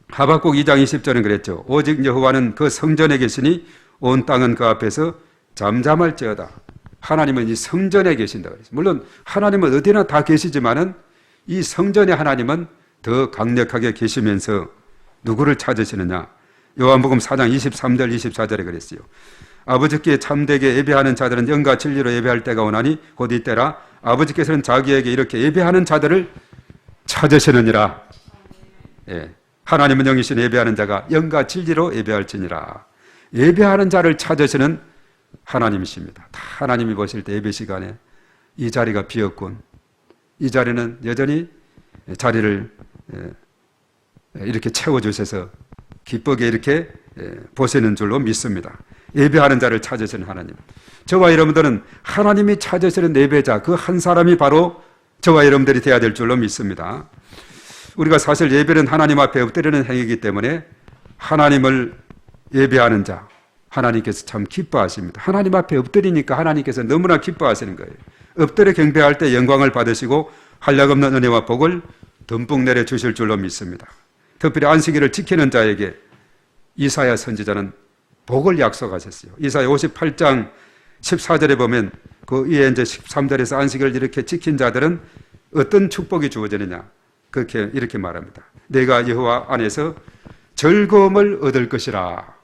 하박국 2장 20절은 그랬죠. 오직 여호와는 그 성전에 계시니 온 땅은 그 앞에서 잠잠할지어다. 하나님은 이 성전에 계신다. 물론 하나님은 어디나 다 계시지만은 이 성전에 하나님은 더 강력하게 계시면서 누구를 찾으시느냐. 요한복음 4장 23절 24절에 그랬어요. 아버지께 참되게 예배하는 자들은 영과 진리로 예배할 때가 오나니 곧 이때라. 아버지께서는 자기에게 이렇게 예배하는 자들을 찾으시느니라. 예. 하나님은 영이신 예배하는 자가 영과 진리로 예배할지니라. 예배하는 자를 찾으시는 하나님이십니다. 다 하나님이 보실 때 예배 시간에 이 자리가 비었군. 이 자리는 여전히 자리를 이렇게 채워주셔서 기쁘게 이렇게 보시는 줄로 믿습니다. 예배하는 자를 찾으시는 하나님. 저와 여러분들은 하나님이 찾으시는 예배자, 그 한 사람이 바로 저와 여러분들이 되어야 될 줄로 믿습니다. 우리가 사실 예배는 하나님 앞에 엎드리는 행위이기 때문에 하나님을 예배하는 자, 하나님께서 참 기뻐하십니다. 하나님 앞에 엎드리니까 하나님께서 너무나 기뻐하시는 거예요. 엎드려 경배할 때 영광을 받으시고 한량없는 은혜와 복을 듬뿍 내려주실 줄로 믿습니다. 특별히 안식일을 지키는 자에게 이사야 선지자는 복을 약속하셨어요. 이사야 58장 14절에 보면 그 위에 이제 13절에서 안식일을 이렇게 지킨 자들은 어떤 축복이 주어지느냐. 그렇게 이렇게 말합니다. 내가 여호와 안에서 즐거움을 얻을 것이라.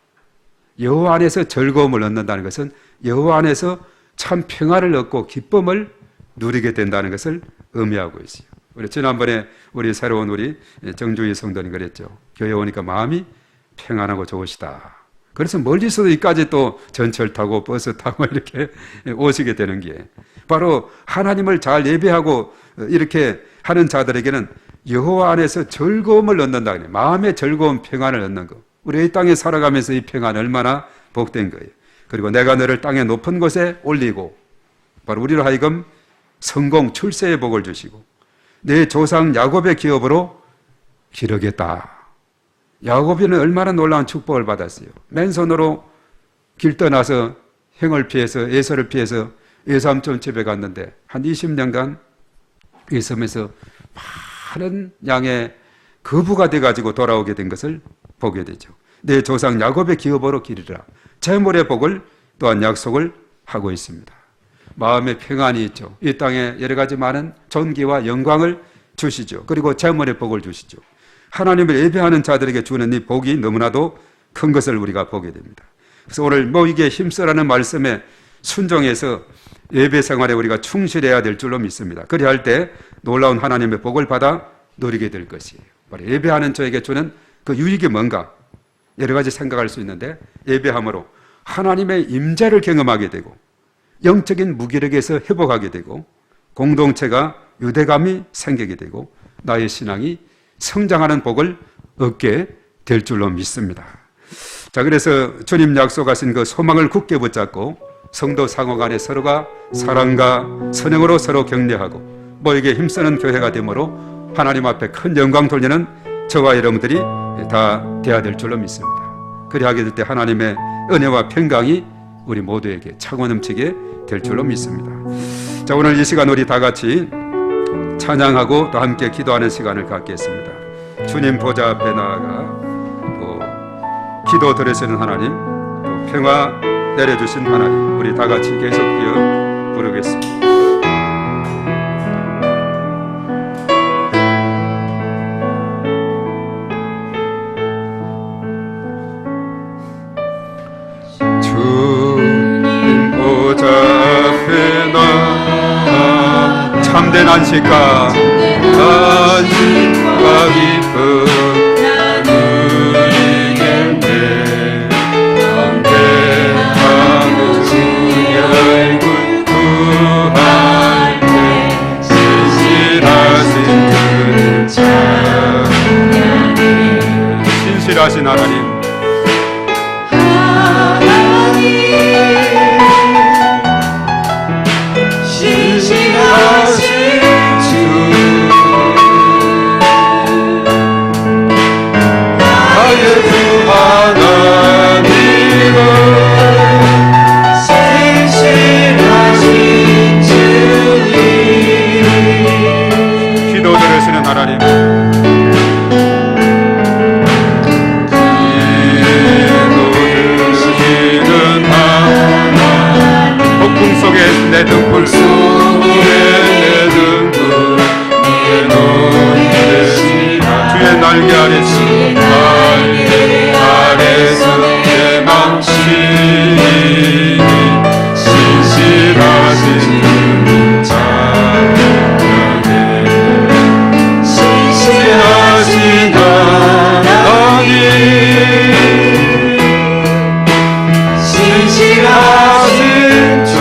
여호와 안에서 즐거움을 얻는다는 것은 여호와 안에서 참 평안을 얻고 기쁨을 누리게 된다는 것을 의미하고 있어요. 우리 지난번에 우리 새로운 우리 정주희 성도님 그랬죠. 교회 오니까 마음이 평안하고 좋으시다. 그래서 멀리서도 여기까지 또 전철 타고 버스 타고 이렇게 오시게 되는 게 바로 하나님을 잘 예배하고 이렇게 하는 자들에게는 여호와 안에서 즐거움을 얻는다. 마음의 즐거움, 평안을 얻는 거. 우리 이 땅에 살아가면서 이 평안 얼마나 복된 거예요. 그리고 내가 너를 땅의 높은 곳에 올리고 바로 우리로 하여금 성공, 출세의 복을 주시고 내 조상 야곱의 기업으로 기르겠다. 야곱이는 얼마나 놀라운 축복을 받았어요. 맨손으로 길 떠나서 형을 피해서 에서를 피해서 외삼촌 집에 갔는데 한 20년간 이 섬에서 많은 양의 거부가 돼가지고 돌아오게 된 것을 보게 되죠. 내 조상 야곱의 기업으로 기르라. 재물의 복을 또한 약속을 하고 있습니다. 마음의 평안이 있죠. 이 땅에 여러 가지 많은 존귀와 영광을 주시죠. 그리고 재물의 복을 주시죠. 하나님을 예배하는 자들에게 주는 이 복이 너무나도 큰 것을 우리가 보게 됩니다. 그래서 오늘 모이기에 힘쓰라는 말씀에 순종해서 예배 생활에 우리가 충실해야 될 줄로 믿습니다. 그리할 때 놀라운 하나님의 복을 받아 누리게 될 것이에요. 바로 예배하는 저에게 주는 그 유익이 뭔가 여러 가지 생각할 수 있는데 예배함으로 하나님의 임재를 경험하게 되고 영적인 무기력에서 회복하게 되고 공동체가 유대감이 생기게 되고 나의 신앙이 성장하는 복을 얻게 될 줄로 믿습니다. 자, 그래서 주님 약속하신 그 소망을 굳게 붙잡고 성도 상호 간에 서로가 사랑과 선행으로 서로 격려하고 모이게 힘쓰는 교회가 되므로 하나님 앞에 큰 영광 돌리는 저와 여러분들이 다 되어야 될 줄로 믿습니다. 그리하게 될 때 하나님의 은혜와 평강이 우리 모두에게 차고 넘치게 될 줄로 믿습니다. 자, 오늘 이 시간 우리 다 같이 찬양하고 또 함께 기도하는 시간을 갖겠습니다. 주님 보좌 앞에 나아가 또 기도 들으시는 하나님, 또 평화 내려주신 하나님, 우리 다 같이 계속 이어 부르겠습니다. 주님 보좌 앞에 나아가 참된 안식과 기쁨 누리겠네. 경배하고 주의 얼굴 구할 때 신실하신 그를 찬양해. 신실하신 하나님, 내 등불 속에 내 등불 내 노래시라. 주의 날개 아래서 내 맘쉬니 신실하신 그 찬양해. 신실하신 하나님, 신실하신 주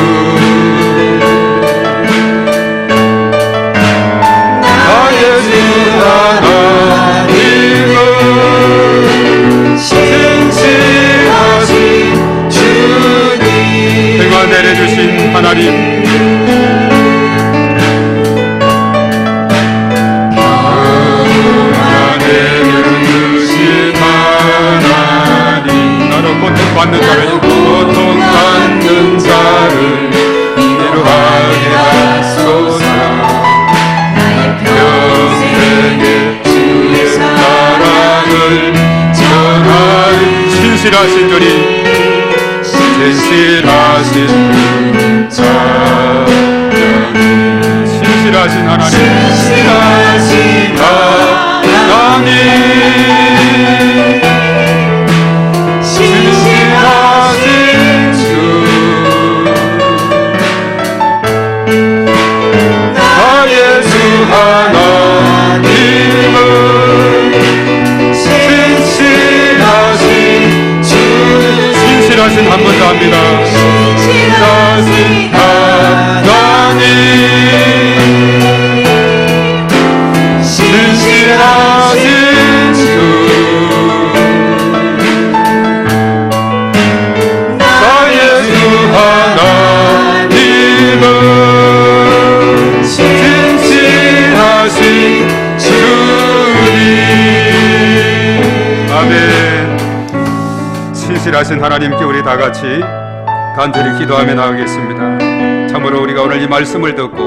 내려주신 하나님, 내려주신 하나님, 나로 고통받는 자를 위로하게 하소서. 평생에 주의 사랑을 전하리. 신실하신 주님, 신실하신 신실하신 하나님, 신실하신 하나님, 신실하신 주 나의 주 하나님은 신실하신 신실하신 한 번 더 합니다. 신실하신 하나님, 신실하신 신실하신 하나님께 우리 다 같이 간절히 기도하며 나가겠습니다. 참으로 우리가 오늘 이 말씀을 듣고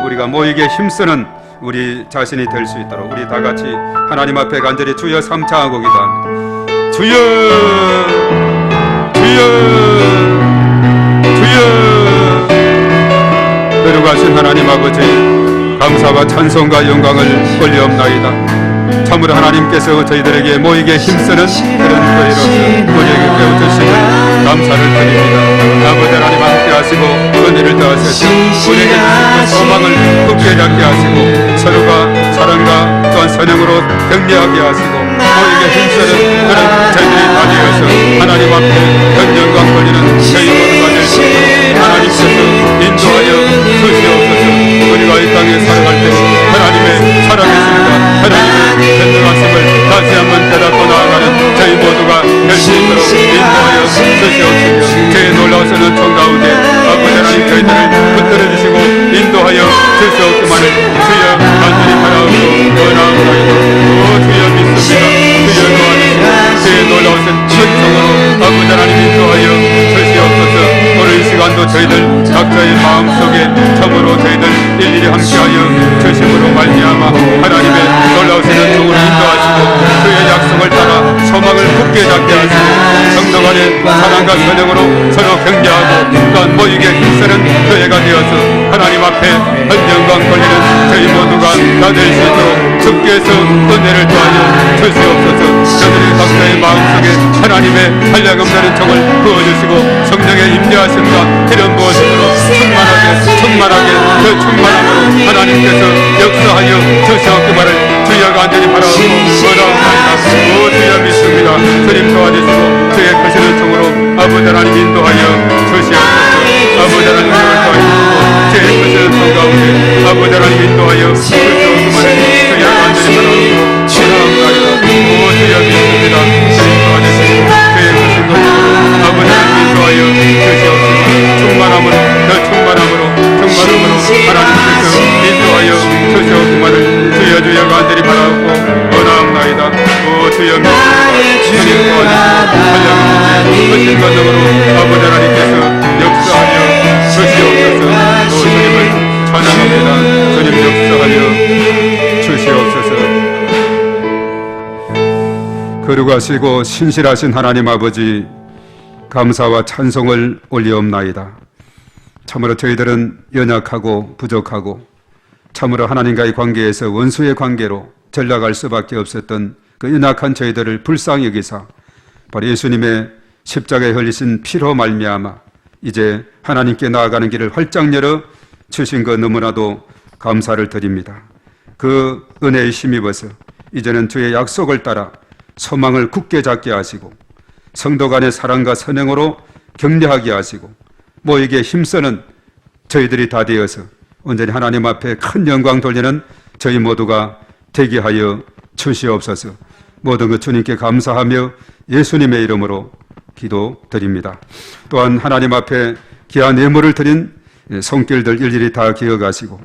우리가 모이기에 힘쓰는 우리 자신이 될 수 있도록 우리 다 같이 하나님 앞에 간절히 주여 삼창하고 기도합니다. 주여, 주여, 주여. 거룩하신 하나님 아버지, 감사와 찬송과 영광을 올리옵나이다. 참으로 하나님께서 저희들에게 모이기에 힘쓰는 그런 교회로서 우리에게 깨우치심을 감사를 드립니다. 아버지 하나님 함께 하시고 은혜를 더하셔서 우리에게 주신 소망을 굳게 잡게 하시고 서로가 사랑과 또한 선행으로 격려하게 하시고 모이기에 힘쓰는 그런 저희들이 다 되어서 하나님 앞에 현영광 돌리는 저희 모두가 될 수 있도록 하나님께서 인도하여 주시옵소서. 우리가 이 땅에 살아갈 때 하나님의 살아계심과 하나님의 현명하심을 다시 한번 깨닫고 나아가는 저희 모두가 될 수 있도록 인도하여 주시옵소서. 저희 놀라우시는 총 가운데 아버지 하나님 저희들을 붙들어 주시고 인도하여 주시옵기만을 주여 간절히 바라옵고 원하옵나이다. 오 주여 믿습니다. 주여 도와주시고 주의 놀라우신 은총으로 아버지 하나님 인도하여 주시옵소서. 오늘 이 시간도 저희들 각자의 마음속에 참으로 저희들 일일이 함께하여 주심으로 말미암아 하나님의 놀라우신 은총으로 인도하시고 주의 약속을 따라 소망을 굳게 잡게 하시고 성도 간의 사랑과 선행으로 서로 격려하고 또한 모이게 힘쓰는 교회가 되어서 하나님 앞에 헌영광 돌리는 저희 모두가 다 될 수 있도록 주께서 은혜를 더하여 주시옵소서. 저들의 각자의 마음속에 하나님의 한량없는 은총을 부어주시고 성령의 임재하심과 이런 무엇으로 충만하게 그 충만함으로 하나님께서 역사하여 주시옵기만을 주여 간절히 바라옵고 원하옵나이다. 오 주여 믿습니다. 주님 도와주시고 주의 크신 은총으로 아버지 하나님 인도하여 주시옵소서. 아버지 하나님 도와주시고 주의 크신 은총 가운데 아버지 하나님 인도하여 주시옵기만을 주여 간절히 바라옵고 원하옵나이다. 오 주여 믿습니다. 주님 도와주시고 주의 크신 은총으로 아버지 하나님 인도하여 주시옵소서. 충만함으로 하나님께서 인도하여 주시옵기만을 주여 간절히 바라옵고 원하옵나이다. 오 주여 믿습니다. 주님 도와주시고 한량없는 크신 권능으로 아버지 하나님께서 역사하여 주시옵소서. 또 주님을 찬양합니다. 주님 역사하여 주시옵소서. 거룩하시고 신실하신 하나님 아버지, 감사와 찬송을 올리옵나이다. 참으로 저희들은 연약하고 부족하고 참으로 하나님과의 관계에서 원수의 관계로 전락할 수밖에 없었던 그 연약한 저희들을 불쌍히 여기사 바로 예수님의 십자가에 흘리신 피로 말미암아 이제 하나님께 나아가는 길을 활짝 열어 주신 것 너무나도 감사를 드립니다. 그 은혜에 힘입어서 이제는 주의 약속을 따라 소망을 굳게 잡게 하시고 성도 간의 사랑과 선행으로 격려하게 하시고 모이게 힘쓰는 저희들이 다 되어서 온전히 하나님 앞에 큰 영광 돌리는 저희 모두가 되게 하여 주시옵소서. 모든 것 주님께 감사하며 예수님의 이름으로 기도드립니다. 또한 하나님 앞에 귀한 예물을 드린 손길들 일일이 다 기억하시고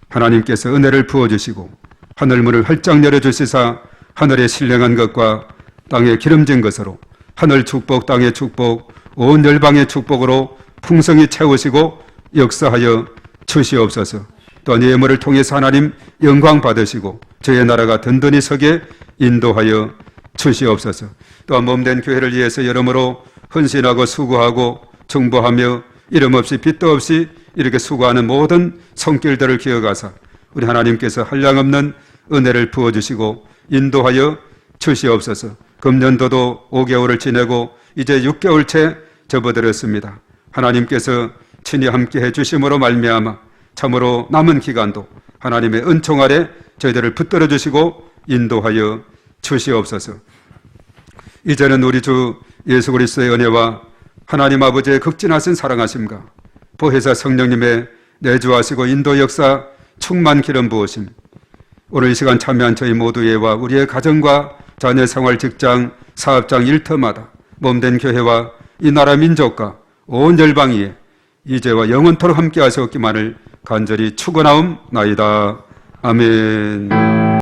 하나님께서 은혜를 부어주시고 하늘문을 활짝 열어주시사 하늘에 신령한 것과 땅에 기름진 것으로 하늘 축복 땅의 축복 온 열방의 축복으로 풍성히 채우시고 역사하여 주시옵소서. 또한 예물을 통해서 하나님 영광 받으시고 저의 나라가 든든히 서게 인도하여 주시옵소서. 또한 몸된 교회를 위해서 여러모로 헌신하고 수고하고 중보하며 이름 없이 빚도 없이 이렇게 수고하는 모든 손길들을 기억하사 우리 하나님께서 한량없는 은혜를 부어주시고 인도하여 주시옵소서. 금년도도 5개월을 지내고 이제 6개월째 접어들었습니다. 하나님께서 친히 함께 해주심으로 말미암아 참으로 남은 기간도 하나님의 은총 아래 저희들을 붙들어 주시고 인도하여 주시옵소서. 이제는 우리 주 예수 그리스도의 은혜와 하나님 아버지의 극진하신 사랑하심과 보혜사 성령님의 내주하시고 인도 역사 충만 기름 부으심 오늘 이 시간 참여한 저희 모두의와 우리의 가정과 자녀 생활, 직장, 사업장, 일터마다 몸된 교회와 이 나라 민족과 온 열방 위에 이제와 영원토록 함께 하셨기만을 간절히 축원하옵나이다. 아멘.